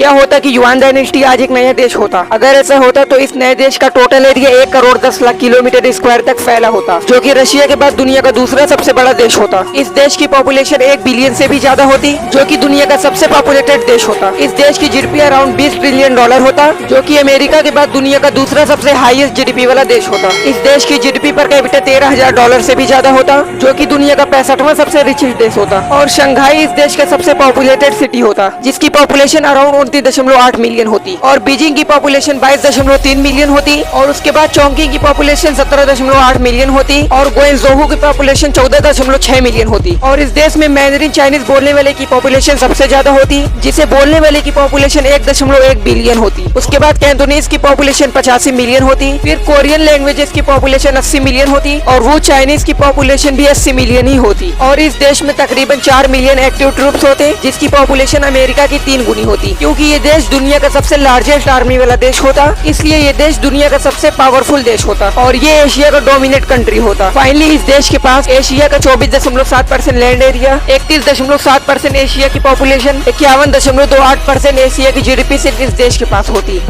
क्या होता कि युआन डायनेस्टी आज एक नया देश होता। अगर ऐसा होता तो इस नए देश का total area 1 crore 10 lakh kilometre square तक फैला होता, जो कि रशिया के बाद दुनिया का दूसरा सबसे बड़ा देश होता। इस देश की पॉपुलेशन 1 बिलियन से भी ज्यादा होती, जो कि दुनिया का सबसे पॉपुलेटेड देश होता। इस देश की जीडीपी अराउंड 20 ट्रिलियन डॉलर होता, जो कि अमेरिका के बाद दुनिया का दूसरा सबसे हाईएस्ट जीडीपी वाला देश होता। इस देश की जीडीपी पर कैपिटा 13,000 डॉलर से भी ज्यादा होता, जो कि दुनिया का 65वां सबसे रिचेस्ट देश होता। और शंघाई इस देश का सबसे पॉपुलेटेड सिटी होता, जिसकी पॉपुलेशन अराउंड 29.8 मिलियन होती। और बीजिंग की पॉपुलेशन 22.3 मिलियन होती। और उसके बाद चौंकी की पॉपुलेशन 17.8 मिलियन होती। और ग्वेंगझोउ की पॉपुलेशन 14.6 मिलियन होती। और इस देश में मैंडरिन चाइनीज बोलने वाले की पॉपुलेशन सबसे ज्यादा होती, जिसे बोलने वाले की पॉपुलेशन 1.1 बिलियन होती। उसके बाद कैंटोनीज की पॉपुलेशन 85 मिलियन होती। फिर कोरियन लैंग्वेजेस की पॉपुलेशन 80 मिलियन होती। और वो चाइनीज की पॉपुलेशन भी 80 मिलियन ही होती। और इस देश में तकरीबन 4 मिलियन एक्टिव ट्रूप्स होते, जिसकी पॉपुलेशन अमेरिका की 3 गुनी होती। क्योंकि ये देश दुनिया का सबसे लार्जेस्ट आर्मी वाला देश होता, इसलिए ये देश दुनिया का सबसे पावरफुल देश होता। और ये एशिया का डोमिनेट कंट्री होता। फाइनली इस देश के पास एशिया का 24.7% लैंड एरिया, 31.7% एशिया की पॉपुलेशन, 51.28% एशिया की जीडीपी सिर्फ इस देश के पास होती।